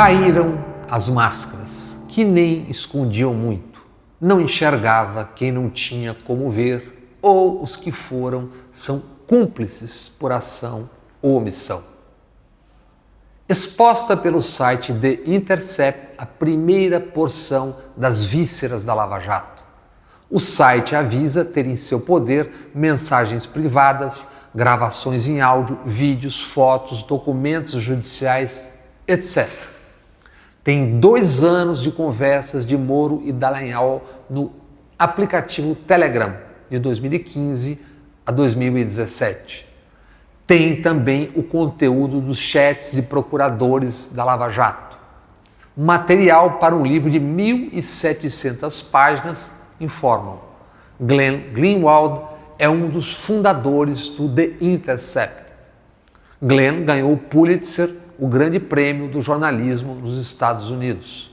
Caíram as máscaras, que nem escondiam muito. Não enxergava quem não tinha como ver, ou os que foram são cúmplices por ação ou omissão. Exposta pelo site The Intercept, a primeira porção das vísceras da Lava Jato. O site avisa ter em seu poder mensagens privadas, gravações em áudio, vídeos, fotos, documentos judiciais, etc. Tem 2 anos de conversas de Moro e Dallagnol no aplicativo Telegram, de 2015 a 2017. Tem também o conteúdo dos chats de procuradores da Lava Jato. Material para um livro de 1.700 páginas informam. Glenn Greenwald é um dos fundadores do The Intercept. Glenn ganhou o Pulitzer, o grande prêmio do jornalismo nos Estados Unidos,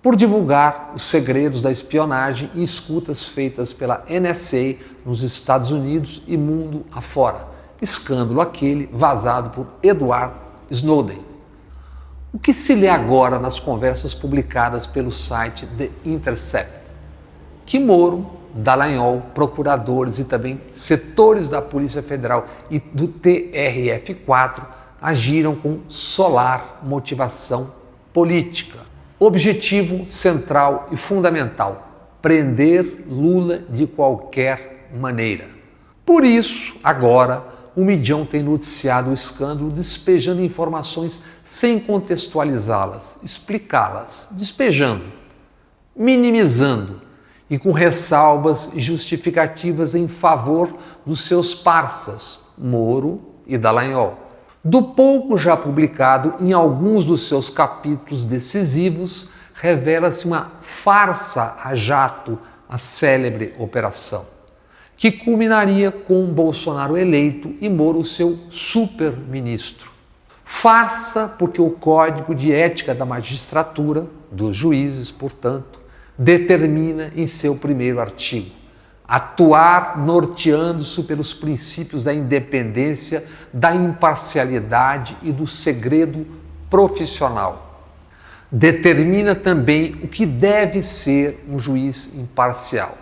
por divulgar os segredos da espionagem e escutas feitas pela NSA nos Estados Unidos e mundo afora. Escândalo aquele vazado por Edward Snowden. O que se lê agora nas conversas publicadas pelo site The Intercept? Que Moro, Dallagnol, procuradores e também setores da Polícia Federal e do TRF4 agiram com solar motivação política. Objetivo central e fundamental: prender Lula de qualquer maneira. Por isso, agora, o Midian tem noticiado o escândalo despejando informações sem contextualizá-las, explicá-las, despejando, minimizando e com ressalvas e justificativas em favor dos seus parças, Moro e Dallagnol. Do pouco já publicado em alguns dos seus capítulos decisivos, revela-se uma farsa a jato, a célebre operação, que culminaria com Bolsonaro eleito e Moro seu super-ministro. Farsa porque o Código de Ética da Magistratura, dos juízes, portanto, determina em seu primeiro artigo atuar norteando-se pelos princípios da independência, da imparcialidade e do segredo profissional. Determina também o que deve ser um juiz imparcial,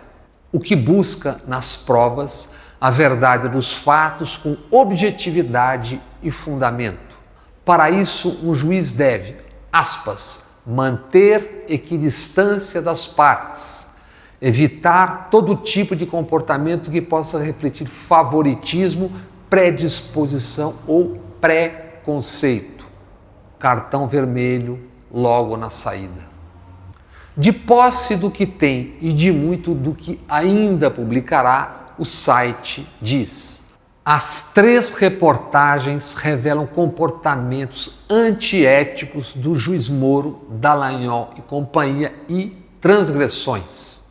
o que busca nas provas a verdade dos fatos com objetividade e fundamento. Para isso, um juiz deve, aspas, manter equidistância das partes, evitar todo tipo de comportamento que possa refletir favoritismo, predisposição ou preconceito. Cartão vermelho logo na saída. De posse do que tem e de muito do que ainda publicará, o site diz: as 3 reportagens revelam comportamentos antiéticos do juiz Moro, Dallagnol e companhia e transgressões.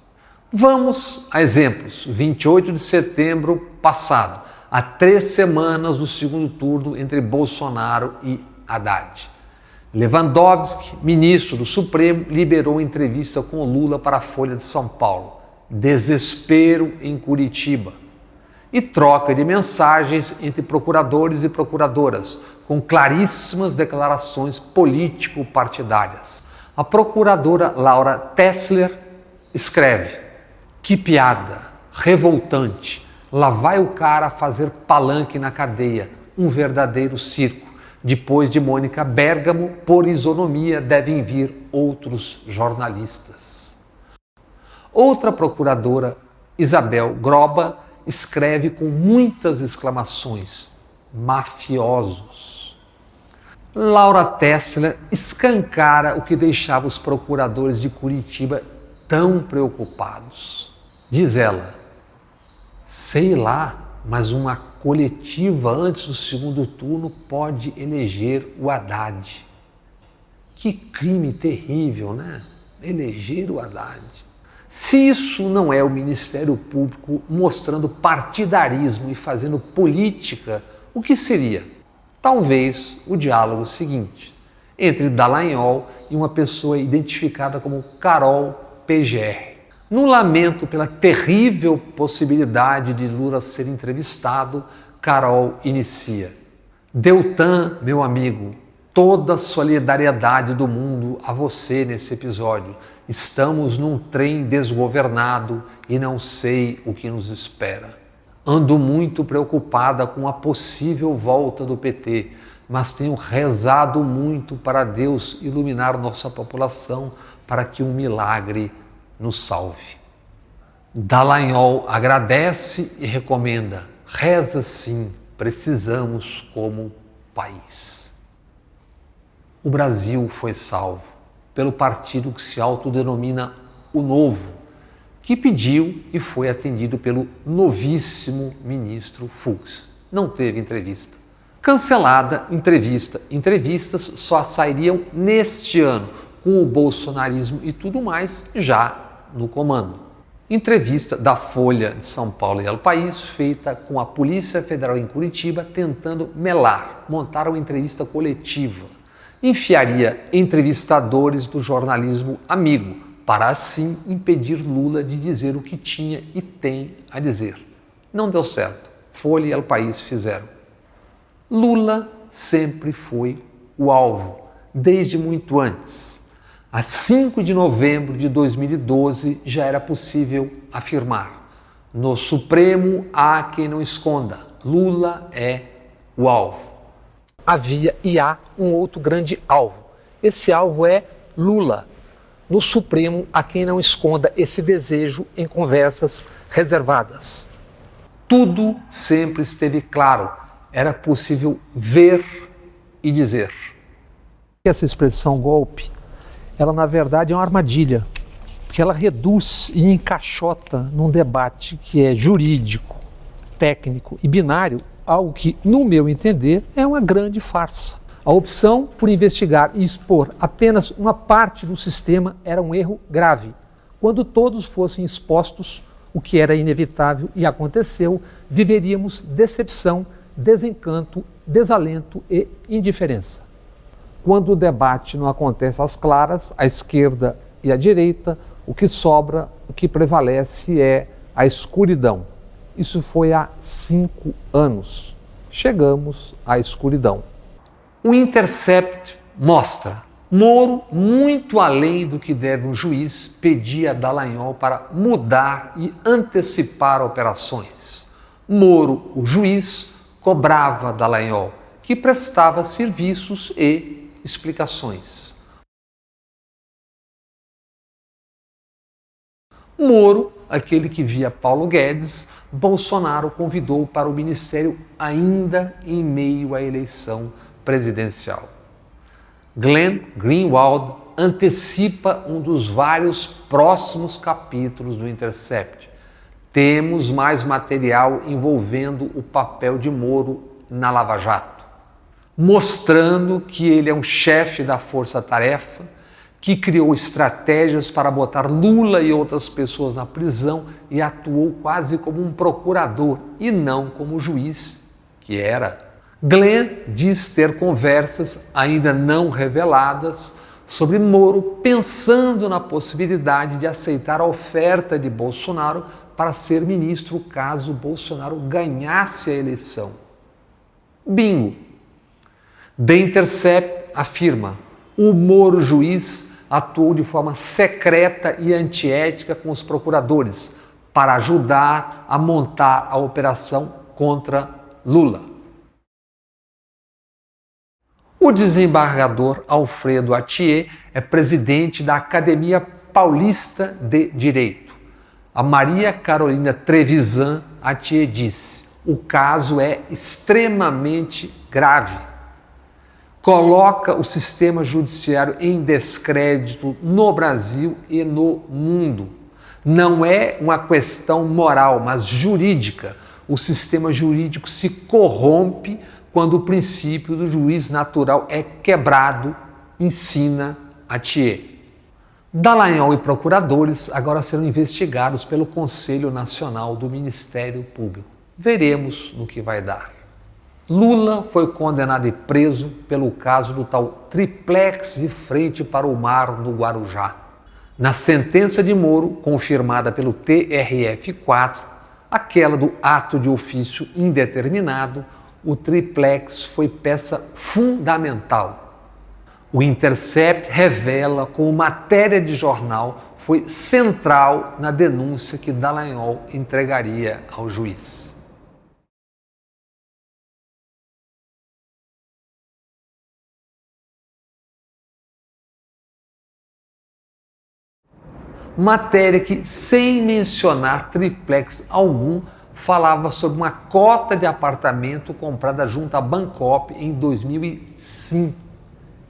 Vamos a exemplos. 28 de setembro passado, há 3 semanas do segundo turno entre Bolsonaro e Haddad. Lewandowski, ministro do Supremo, liberou entrevista com Lula para a Folha de São Paulo. Desespero em Curitiba. E troca de mensagens entre procuradores e procuradoras, com claríssimas declarações político-partidárias. A procuradora Laura Tessler escreve: que piada, revoltante, lá vai o cara fazer palanque na cadeia, um verdadeiro circo. Depois de Mônica Bergamo, por isonomia devem vir outros jornalistas. Outra procuradora, Isabel Groba, escreve com muitas exclamações: mafiosos. Laura Tessler escancara o que deixava os procuradores de Curitiba tão preocupados. Diz ela: sei lá, mas uma coletiva antes do segundo turno pode eleger o Haddad. Que crime terrível, né? Eleger o Haddad. Se isso não é o Ministério Público mostrando partidarismo e fazendo política, o que seria? Talvez o diálogo seguinte, entre Dallagnol e uma pessoa identificada como Carol PGR. No lamento pela terrível possibilidade de Lula ser entrevistado, Carol inicia: Deltan, meu amigo, toda a solidariedade do mundo a você nesse episódio. Estamos num trem desgovernado e não sei o que nos espera. Ando muito preocupada com a possível volta do PT, mas tenho rezado muito para Deus iluminar nossa população para que um milagre nos salve. Dallagnol agradece e recomenda: reza sim, precisamos como país. O Brasil foi salvo pelo partido que se autodenomina O Novo, que pediu e foi atendido pelo novíssimo ministro Fux. Não teve entrevista. Cancelada entrevista. Entrevistas só sairiam neste ano, com o bolsonarismo e tudo mais já no comando. Entrevista da Folha de São Paulo e El País, feita com a Polícia Federal em Curitiba, tentando montar uma entrevista coletiva. Enfiaria entrevistadores do jornalismo amigo, para assim impedir Lula de dizer o que tinha e tem a dizer. Não deu certo. Folha e El País fizeram. Lula sempre foi o alvo, desde muito antes. A 5 de novembro de 2012 já era possível afirmar: no Supremo há quem não esconda, Lula é o alvo. Havia e há um outro grande alvo. Esse alvo é Lula. No Supremo há quem não esconda esse desejo em conversas reservadas. Tudo sempre esteve claro. Era possível ver e dizer. Essa expressão golpe, ela na verdade é uma armadilha, porque ela reduz e encaixota num debate que é jurídico, técnico e binário, algo que, no meu entender, é uma grande farsa. A opção por investigar e expor apenas uma parte do sistema era um erro grave. Quando todos fossem expostos, o que era inevitável e aconteceu, viveríamos decepção, desencanto, desalento e indiferença. Quando o debate não acontece às claras, à esquerda e à direita, o que sobra, o que prevalece é a escuridão. Isso foi há 5 anos. Chegamos à escuridão. O Intercept mostra Moro, muito além do que deve um juiz, pedia a Dallagnol para mudar e antecipar operações. Moro, o juiz, cobrava Dallagnol, que prestava serviços e explicações. Moro, aquele que via Paulo Guedes, Bolsonaro convidou para o ministério ainda em meio à eleição presidencial. Glenn Greenwald antecipa um dos vários próximos capítulos do Intercept. Temos mais material envolvendo o papel de Moro na Lava Jato, mostrando que ele é um chefe da força-tarefa, que criou estratégias para botar Lula e outras pessoas na prisão e atuou quase como um procurador e não como juiz que era. Glenn diz ter conversas ainda não reveladas sobre Moro, pensando na possibilidade de aceitar a oferta de Bolsonaro para ser ministro caso Bolsonaro ganhasse a eleição. Bingo! The Intercept afirma: o Moro juiz atuou de forma secreta e antiética com os procuradores para ajudar a montar a operação contra Lula. O desembargador Alfredo Atier é presidente da Academia Paulista de Direito. A Maria Carolina Trevisan Atier disse: o caso é extremamente grave. Coloca o sistema judiciário em descrédito no Brasil e no mundo. Não é uma questão moral, mas jurídica. O sistema jurídico se corrompe quando o princípio do juiz natural é quebrado, ensina Atier. Dallagnol e procuradores agora serão investigados pelo Conselho Nacional do Ministério Público. Veremos no que vai dar. Lula foi condenado e preso pelo caso do tal triplex de frente para o mar no Guarujá. Na sentença de Moro, confirmada pelo TRF4, aquela do ato de ofício indeterminado, o triplex foi peça fundamental. O Intercept revela como matéria de jornal foi central na denúncia que Dallagnol entregaria ao juiz. Matéria que, sem mencionar triplex algum, falava sobre uma cota de apartamento comprada junto à Bancop em 2005.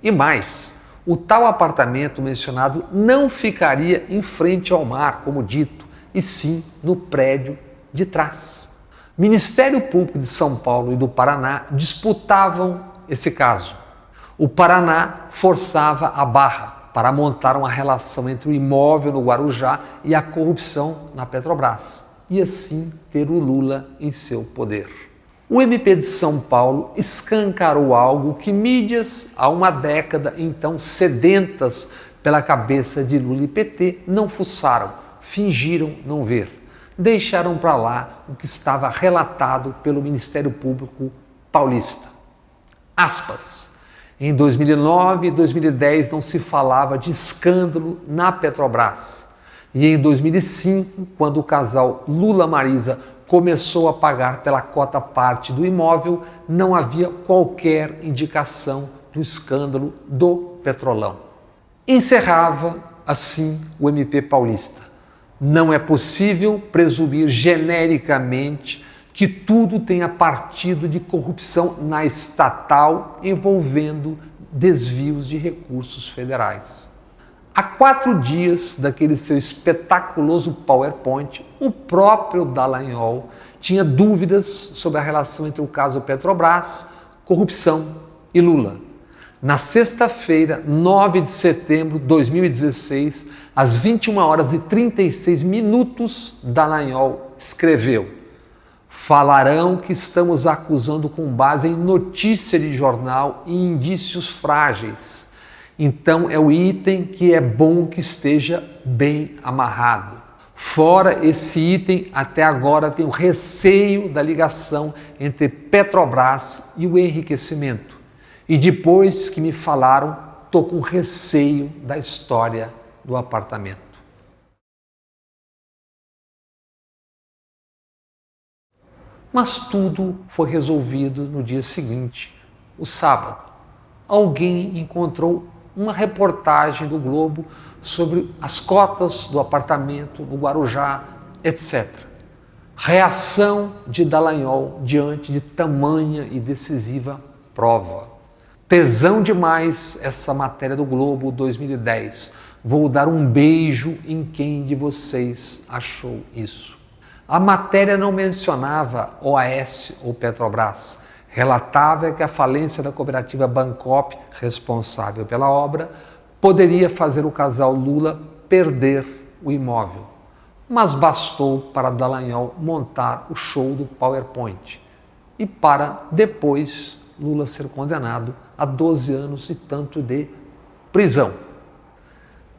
E mais, o tal apartamento mencionado não ficaria em frente ao mar, como dito, e sim no prédio de trás. Ministério Público de São Paulo e do Paraná disputavam esse caso. O Paraná forçava a barra para montar uma relação entre o imóvel no Guarujá e a corrupção na Petrobras, e assim ter o Lula em seu poder. O MP de São Paulo escancarou algo que mídias há uma década então sedentas pela cabeça de Lula e PT não fuçaram, fingiram não ver. Deixaram para lá o que estava relatado pelo Ministério Público paulista. Aspas. Em 2009 e 2010 não se falava de escândalo na Petrobras. E em 2005, quando o casal Lula-Marisa começou a pagar pela cota parte do imóvel, não havia qualquer indicação do escândalo do Petrolão. Encerrava, assim, o MP paulista. Não é possível presumir genericamente que tudo tenha partido de corrupção na estatal envolvendo desvios de recursos federais. Há 4 dias daquele seu espetaculoso PowerPoint, o próprio Dallagnol tinha dúvidas sobre a relação entre o caso Petrobras, corrupção e Lula. Na sexta-feira, 9 de setembro de 2016, às 21h36, Dallagnol escreveu: falarão que estamos acusando com base em notícia de jornal e indícios frágeis. Então é o item que é bom que esteja bem amarrado. Fora esse item, até agora tenho receio da ligação entre Petrobras e o enriquecimento. E depois que me falaram, estou com receio da história do apartamento. Mas tudo foi resolvido no dia seguinte, o sábado. Alguém encontrou uma reportagem do Globo sobre as cotas do apartamento no Guarujá, etc. Reação de Dallagnol diante de tamanha e decisiva prova. Tesão demais essa matéria do Globo 2010. Vou dar um beijo em quem de vocês achou isso. A matéria não mencionava OAS ou Petrobras. Relatava que a falência da cooperativa Bancop, responsável pela obra, poderia fazer o casal Lula perder o imóvel. Mas bastou para Dallagnol montar o show do PowerPoint e para depois Lula ser condenado a 12 anos e tanto de prisão.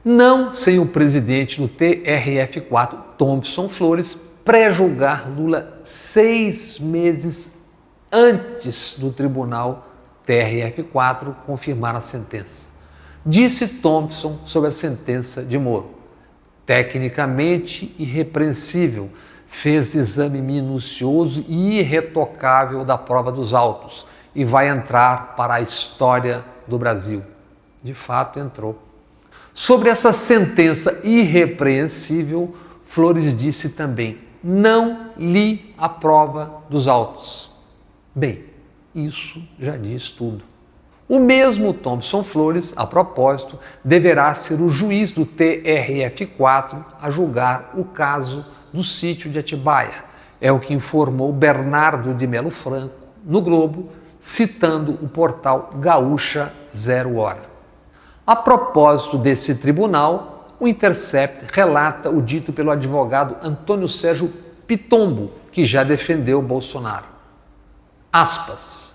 Não sem o presidente do TRF4, Thompson Flores, pré-julgar Lula 6 meses antes do tribunal TRF4 confirmar a sentença. Disse Thompson sobre a sentença de Moro: tecnicamente irrepreensível, fez exame minucioso e irretocável da prova dos autos e vai entrar para a história do Brasil. De fato, entrou. Sobre essa sentença irrepreensível, Flores disse também: não li a prova dos autos. Bem, isso já diz tudo. O mesmo Thompson Flores, a propósito, deverá ser o juiz do TRF4 a julgar o caso do sítio de Atibaia. É o que informou Bernardo de Melo Franco no Globo, citando o portal Gaúcha Zero Hora. A propósito desse tribunal, o Intercept relata o dito pelo advogado Antônio Sérgio Pitombo, que já defendeu Bolsonaro. Aspas.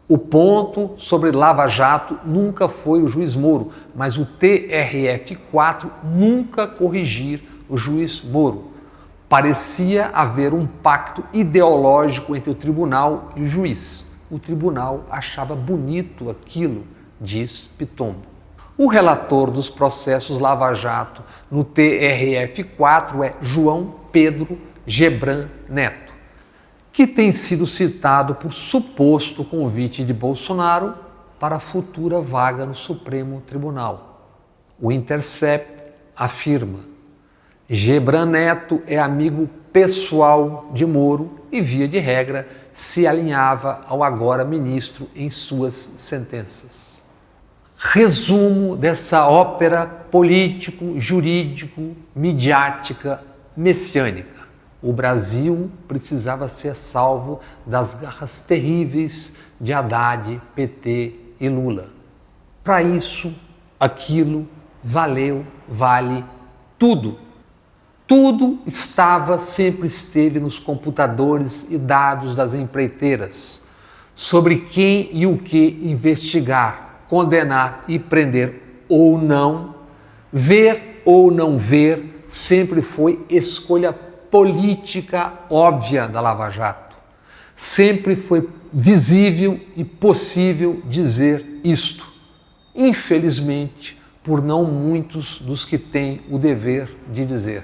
O ponto sobre Lava Jato nunca foi o juiz Moro, mas o TRF4 nunca corrigir o juiz Moro. Parecia haver um pacto ideológico entre o tribunal e o juiz. O tribunal achava bonito aquilo, diz Pitombo. O relator dos processos Lava Jato no TRF4 é João Pedro Gebran Neto, que tem sido citado por suposto convite de Bolsonaro para a futura vaga no Supremo Tribunal. O Intercept afirma: Gebran Neto é amigo pessoal de Moro e, via de regra, se alinhava ao agora ministro em suas sentenças. Resumo dessa ópera político-jurídico-midiática messiânica. O Brasil precisava ser salvo das garras terríveis de Haddad, PT e Lula. Para isso, aquilo vale tudo. Tudo sempre esteve nos computadores e dados das empreiteiras, sobre quem e o que investigar, condenar e prender ou não, ver ou não ver, sempre foi escolha política óbvia da Lava Jato. Sempre foi visível e possível dizer isto. Infelizmente, por não muitos dos que têm o dever de dizer.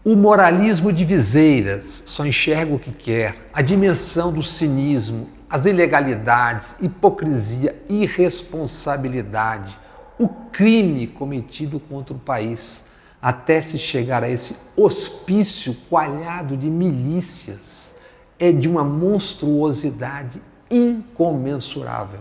O moralismo de viseiras só enxerga o que quer, a dimensão do cinismo, as ilegalidades, hipocrisia, irresponsabilidade, o crime cometido contra o país, até se chegar a esse hospício coalhado de milícias, é de uma monstruosidade incomensurável.